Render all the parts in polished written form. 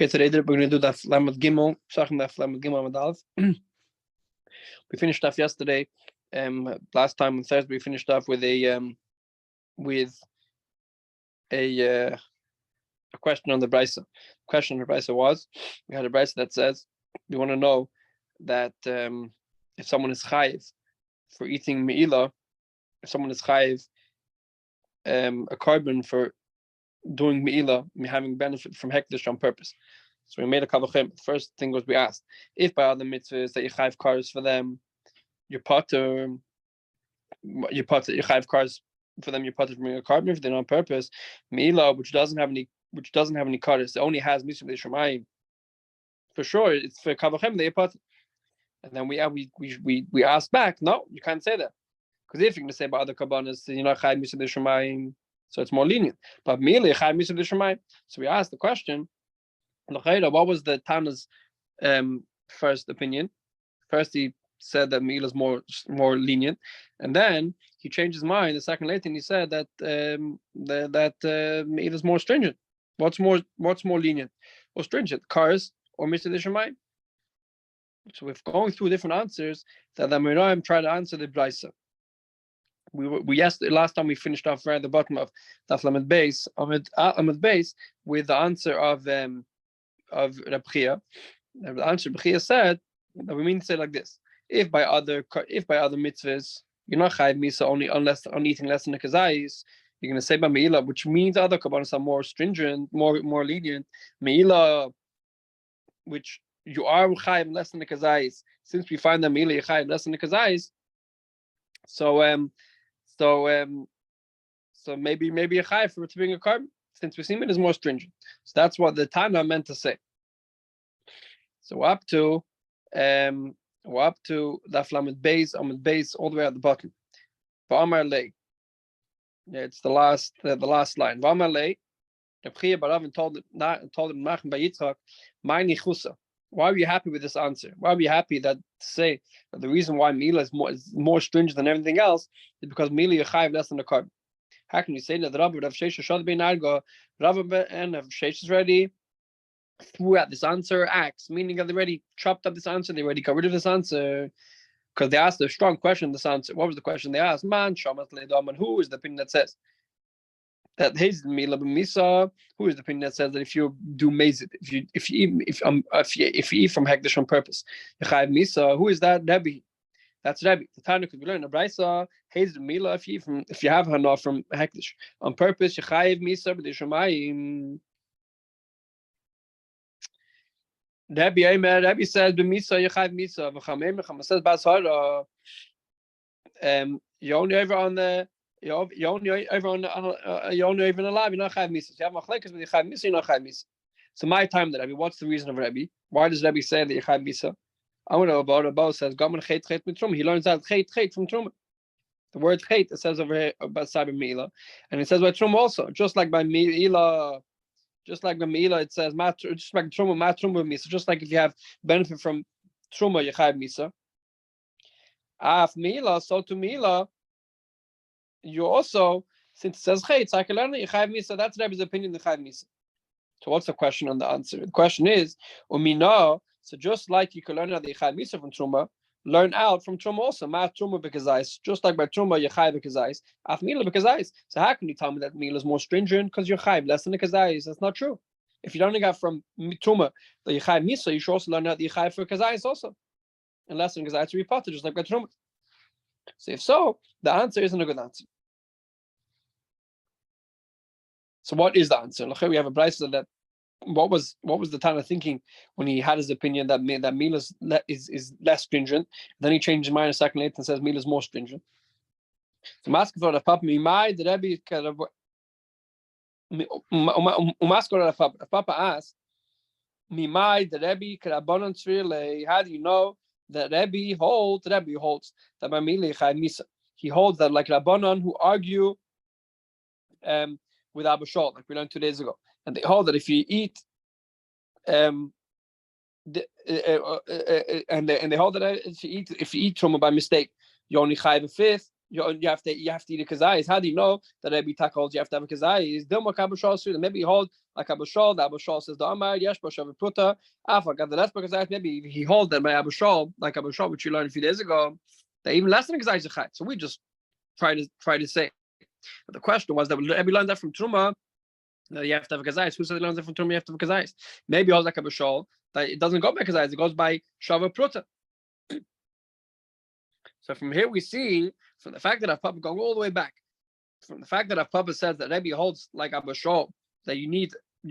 Okay, today we're going to do that Lamed Gimel, Pesachim that Lamed Gimel Amud Aleph. We finished off yesterday. Last time on Thursday we finished off with a question on the Brisa. The question on the Brisa was, we had a Brisa that says we want to know that if someone is chayiv for eating me'ilah, if someone is chayiv a carbon for doing me'ilah, having benefit from hekdesh on purpose. So we made a kavachim. The first thing was we asked, if by other mitzvahs that you chayiv cars for them, you chayiv cars for them, you potter from a carbon if they're on purpose. Me'ilah, which doesn't have any cars, it only has mitzvah d'shamayim. For sure, it's for kavachim that you potter. And then we asked back, no, you can't say that, because if you're going to say by other kabbanas, you're not chayiv mitzvah d'shamayim. So it's more lenient. But merely chayiv mitzvah d'shamayim. So we asked the question, what was the Tana's first opinion? First he said that me'ilah is more lenient, and then he changed his mind the second later and he said that me'ilah is more stringent. What's more lenient or stringent, cars or mitzvah d'shamayim? So we're going through different answers that the Miraim try to answer the Brisa. Last time we finished off right at the bottom of Daf Lamed Beis, Amud Beis, with the answer of Rabbi. The answer Rabbi said that we mean to say like this: if by other mitzvahs you're not chayiv misa only unless on eating less than the kazayis, you're going to say by me'ilah, which means other kabbanas are more stringent, more lenient. Me'ilah, which you are chayiv less than the kazayis, since we find that me'ilah you chayiv less than the kazayis, so maybe a chayiv for it to bring a carbon, since we see it is more stringent. So that's what the Tana meant to say. So we're up to Daf Lamed Beis, Amud Beis, all the way at the bottom. V'amar lei. Yeah, it's the last line. V'amar lei. Rabbi Baravin told him Nachman by Yitzchak, "My nichusa. Why are you happy with this answer? Why are you happy that to say that the reason why me'ilah is more stringent than everything else is because me'ilah you chayiv less than the carbon? How can you say that the Rabbi of Sheish Shad Bein Argo, Rabbi and of Sheish is ready threw out this answer axe, meaning that they already chopped up this answer, they already got rid of this answer because they asked a strong question. This answer, what was the question they asked? Man, Shamat Le'Daman. Who is the opinion that says that Hazel Me'ilah b'Misa? Who is the opinion that says that if you do mezid, if you eat from hekdesh on purpose, you chayiv misa? Who is that? Rabbi. That's Rabbi. The Tana could be learned. Abraisa Hazel Me'ilah if you have hana from hekdesh on purpose, you chayiv misa b'Dishamayim. Rabbi says b'Misa you chayiv misa. V'chameim says b'Ashara. You only over on the. You're only even alive. You're not chayiv misa. So you have machlekes, but you chayiv misa. You're not chayiv misa. So my time, Rabbi. What's the reason of Rabbi? Why does Rabbi say that you chayiv misa? I want to know about Rabbi says gaman chet mit truma. He learns out chet from truma. The word chet it says over here about sabi me'ilah, and it says by truma also. Just like by me'ilah, it says just like truma misa. Just like if you have benefit from truma, you chayiv misa. Af me'ilah, so to me'ilah. You also, since it says chet, you chayiv misa. That's Rabbi's opinion. The chayiv misa. So what's the question on the answer? The question is, umina. So just like you can learn out the chayiv misa from truma, learn out from truma also. Ma truma bekazais. Just like by truma you chayiv bekazais. Af me'ilah bekazais. So how can you tell me that me'ilah is more stringent because you're chayiv less than the kazais? That's not true. If you only got from truma that you chayiv misa, you should also learn out the chayiv for kazais also. And less than kazais to be potter, just like by truma. So if so, the answer isn't a good answer. So what is the answer? We have a brisa that what was the Tana thinking when he had his opinion that me'ilah is less stringent? Then he changed his mind a second later and says me'ilah is more stringent. So Papa asked, how do you know that Rabbi holds that by me'ilah chayiv misa? He holds that like Rabbanon who argue with Abba Shol, like we learned 2 days ago, and they hold that if you eat, and they hold that if you eat truma by mistake, you only chayiv a fifth. you have to eat a kazayis. How do you know that Rabbi Tak holds you have to have a kazayis? Dilma kabashal suda. Maybe he holds like abashal. The abashal says the amar yesh b'shav pruta. Afa got the less kazayis. Maybe he holds that by abashal, like abashal, which you learned a few days ago, that even less than a kazayis is. So we just try to say. But the question was that Rabbi learned that from Truma. That you have to have a kazayis. Who said he learns that from Truma? You have to have a kazayis. Maybe he holds like abashal that it doesn't go by kazayis. It goes by shava pruta. So from here we see, from the fact that Rav Papa going all the way back, from the fact that Rav Papa says that Rabbi holds like Abba Shol, that you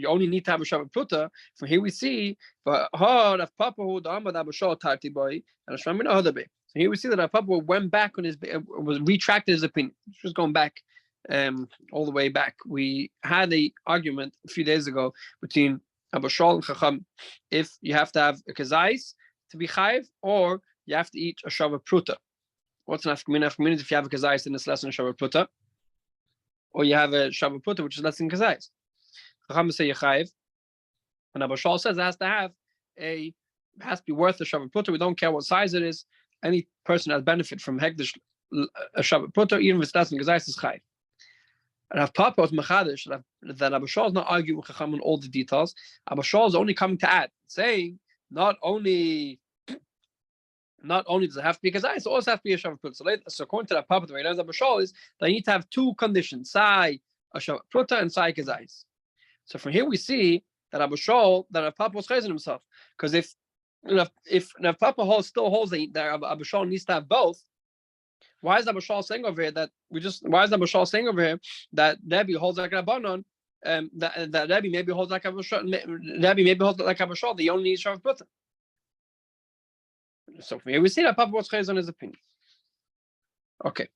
only need to have a Shabbat Pruta. From here we see, Rav Papa who the Amad Abba Shol Tarti boy and Shramina Hodabe. So here we see that Rav Papa went back on was retracted his opinion. Just going back, all the way back. We had an argument a few days ago between Abba Shol and Chacham, if you have to have a kazais to be chayiv, or you have to eat a Shabbat Pruta. What's an afkamina? Afkamina if you have a kazayis and it's less than a Shabbat Pruta, or you have a Shabbat Pruta which is less than kazayis. Chacham say yechayiv, and Abba Shal says it has to be worth a Shabbat Pruta. We don't care what size it is. Any person has benefit from hekdesh a Shabbat Pruta, even if it's less than kazayis, is chayiv. And Rav Papa was mechadish that Abba Shal is not arguing with Chacham on all the details. Abba Shal is only coming to add, saying not only does it have to be kazayis, it also has to be a Shabbat Pruta. So according to that Papa, the way it Abba Shal is that you need to have two conditions: sai a Shabbat Pruta and sai kazayis. So from here we see that Abba Shal, that Rav Papa was chayzin himself, because if Rav Papa still holds that Abba Shal needs to have both, why is Abba Shal saying over here that Rabbi holds like Rabbanon, that Rabbi maybe holds like Abba Shal, that you only need Shabbat Pruta. So from here we see that Papa was chayz on his opinion. Okay,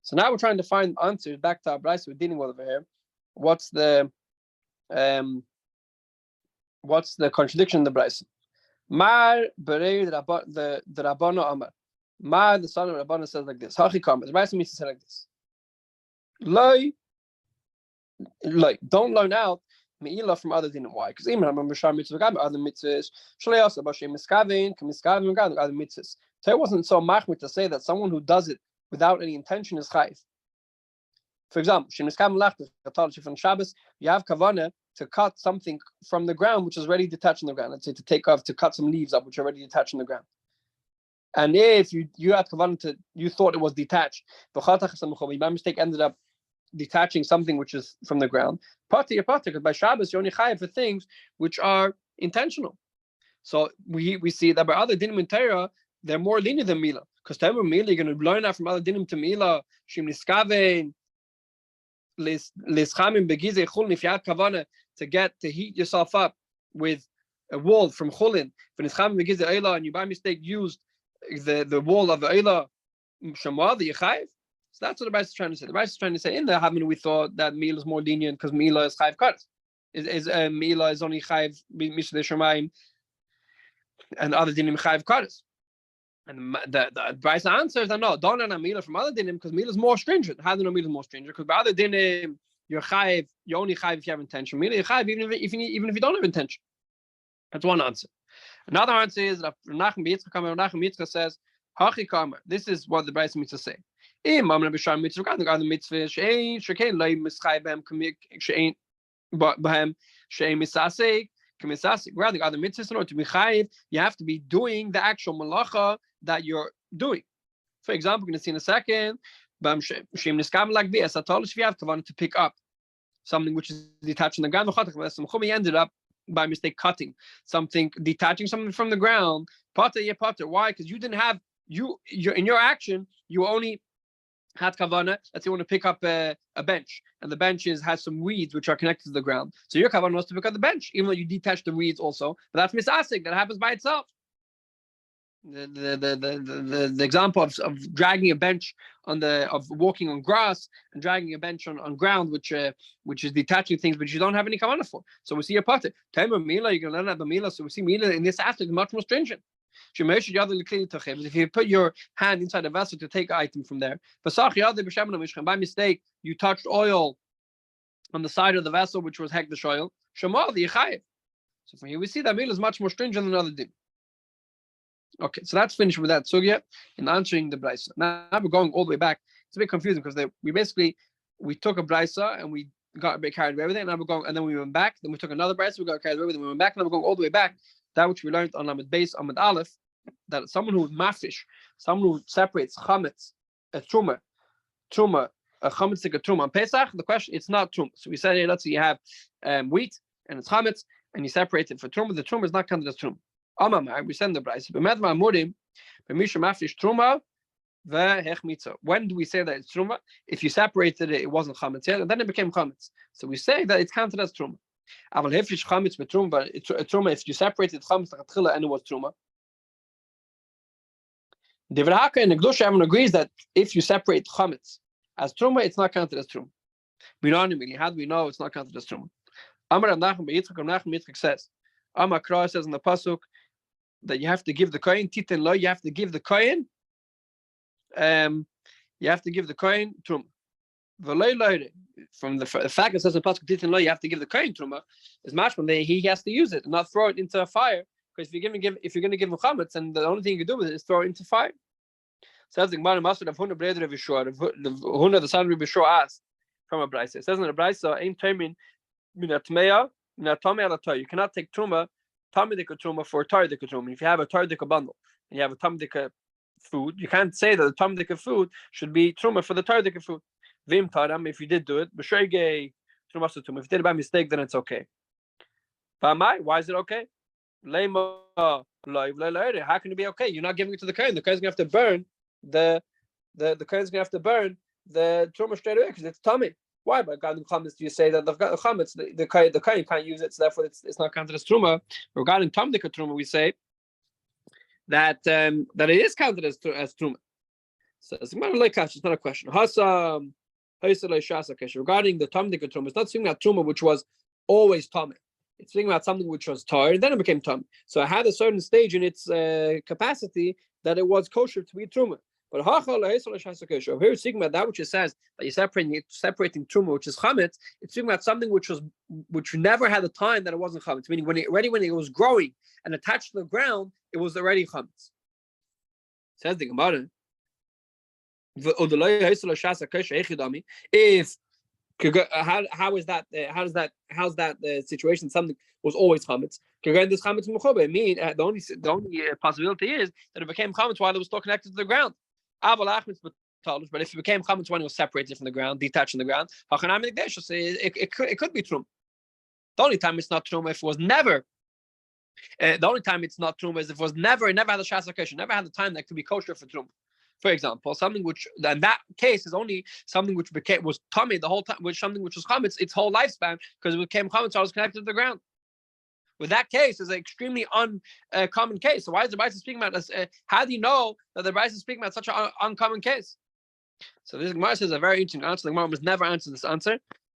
so now we're trying to find answers back to our brayso we're dealing with over here. What's the contradiction in the brayso? Mar berei the Rabbana Amar. Mar the son of Rabbana says like this. Hachi kam. The brayso means to say like this. Loi, don't learn out meila from other dinim. Why? Because even I'm Mishar mitzvah gam other mitzvahs. Shleios abashem miskavin kamiskavin gam other mitzvahs. So it wasn't so machmir to say that someone who does it without any intention is chayiv. For example, shemiskavin lachta from Shabbos, you have kavanah to cut something from the ground which is ready to touch on the ground. Let's say to cut some leaves up which are ready to touch on the ground. And if you had kavanah you thought it was detached, but by mistake ended up detaching something which is from the ground, because by Shabbos you're only chayiv for things which are intentional. So we see that by other dinim in Torah they're more lenient than Mila, because Torah Mila you're going to learn out from other dinim to Mila shim niskavein lischamim begizei chulin. If you had kavanah to heat yourself up with a wall from chulin, v'nischamim begizei eila, and you by mistake used the wall of the eila shamwa, the yechayiv. So that's what the Rabbi is trying to say. The Rabbi is trying to say in the Havin we thought that Mila is more lenient because Mila is chayiv kares. Mila is only chayiv mishadei shamayim, and other dinim chayiv kares. And the Rabbi's answer is that no, don't learn Mila from other dinim because Mila is more stringent. How do you know Mila is more stringent? Because by other dinim you're chayiv, you're only chayiv if you have intention. Mila you're chayiv even if you don't have intention. That's one answer. Another answer is that Nachum Yitzchak says Hachi Kamer. This is what the Rabbi means to say. If I'm Bishar mitzvah, the mitzvah shein shekein loy mischay behem shein behem shein misasek k'misasek. Rather, other mitzvahs in order to be chayiv, you have to be doing the actual malacha that you're doing. For example, we're going to see in a second, shein niskam like this. I told you if you have to pick up something which is detached on the ground, he ended up by mistake cutting something, detaching something from the ground. Potter. Why? Because you didn't have you're in your action. You only had kavanah. Let's say you want to pick up a bench, and the bench has some weeds which are connected to the ground. So your kavanah was to pick up the bench, even though you detach the weeds also. But that's misasik. That happens by itself. The example of dragging a bench of walking on grass and dragging a bench on ground which is detaching things which you don't have any kavanah for. So we see a potter. Tamer mila, you can learn about mila. So we see mila in this aspect much more stringent. If you put your hand inside a vessel to take an item from there, by mistake you touched oil on the side of the vessel which was hekdesh oil. So from here we see that mila is much more stringent than other din. Okay, so that's finished with that sugya in answering the brayso. Now we're going all the way back it's a bit confusing because we took a brisa and we got a bit carried away with it, and now we're going, and then we went back. Then we took another brisa, we got carried away with it, and we went back, and now we're going all the way back. That which we learned on Lamed Beis Amud Aleph, that someone who mafish, someone who separates chametz, a truma, a chametz like a truma on Pesach. The question, it's not truma. So we said, hey, let's say you have wheat and it's chametz, and you separate it for truma. The truma is not counted as truma. Amamai, we send the brisa. B'medma amurim, b'misha mafish truma. When do we say that it's truma? If you separated it, it wasn't chametz yet, and then it became chametz. So we say that it's counted as truma. But if you separated chametz and it was truma, the Vrahaka and the Gdusha everyone agrees that if you separate chametz as truma, it's not counted as truma. We know really. How do we know it's not counted as truma? Amar Nachman Yitzchak says, Amar Kra says in the pasuk that you have to give the kohen titin lo. You have to give the kohen. You have to give the kohen truma. From the fact that it says in pasuk titin lo, you have to give the kohen truma. Is mashman he has to use it and not throw it into a fire. Because if you're going to give him chametz, and the only thing you can do with it is throw it into fire. Says the Gemara Master of Huna Breder of Yeshua, the Huna the son of Yeshua asked from a brayso. It says in the brayso, "Ein termin minatmeya minatamei alatoy." You cannot take truma, tamidika truma for tardika truma. If you have a tardika bundle and you have a tamidika food, you can't say that the tamidika food should be truma for the tardika food. Vim taram, if you did do it, b'sheigei truma sutum. If you did it by mistake, then it's okay. Why is it okay? How can it be okay? You're not giving it to the kohen. The kohen's gonna have to burn the kohen's gonna have to burn the truma straight away because it's tummy. Why? By regarding chametz, do you say that the chametz the kohen can't use it, so therefore it's not counted as truma? Regarding tamdika truma, we say that that it is counted as truma. So it's not a question. Regarding the tamdika truma, it's not speaking about truma which was always tummy. It's speaking about something which was tar, and then it became tum. So it had a certain stage in its capacity that it was kosher to be truma. But here it's speaking about that which it says that you're separating truma, which is chametz. It's speaking about something which never had a time that it wasn't chametz. Meaning when it was growing and attached to the ground, it was already chametz. Says the Gemara. If how's that situation? Something was always chametz. This chametz mechobe. The only possibility is that it became chametz while it was still connected to the ground. But if it became chametz when it was separated from the ground, detached from the ground, it could be truma. The only time it's not truma if it was never. The only time it's not truma is if it was never. It never had a shas hakosher. Never had the time that could be kosher for truma. For example, something which in that case is only something which was tummy the whole time, something which was chametz its whole lifespan because it became chametz so it was connected to the ground. With that case, is an extremely uncommon case. So why is the Rabbi speaking about this? How do you know that the Rabbi is speaking about such an uncommon case? So this Gemara says a very interesting answer. The Gemara must never answer this answer.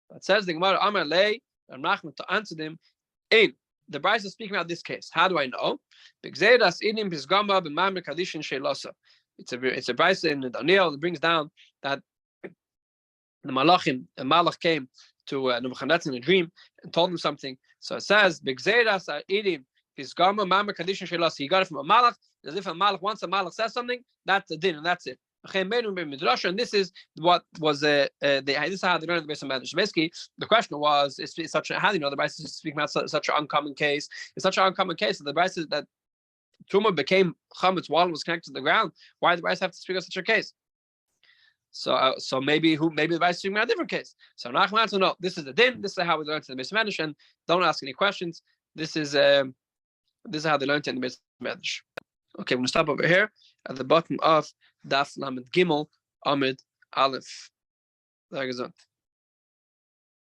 But says the Gemara, Amar lei, and Nachman to answer them. In the Rabbi is speaking about this case. How do I know? It's a brisa in Daniel that brings down that the Malach came to Nebuchadnezzar in a dream and told him something. So it says, he got it from a Malach. As if a Malach, once a Malach says something, that's the din, and that's it. And this is what was this is how they learned the Beis Medrash. Basically, the question was, it's such a, how do you know the Brisa is speaking about such an uncommon case? It's such an uncommon case that the Brisa that Truma became chametz while it was connected to the ground. Why did the Brisa have to speak of such a case? So maybe the Brisa is speaking about a different case. So Nachman answered, no, this is the din. This is how we learned in the Beis Medrash, and don't ask any questions. This is how they learned in the Beis Medrash. Okay, we're gonna stop over here at the bottom of Daf Lamed Gimel Amid Aleph. Sehr gesund.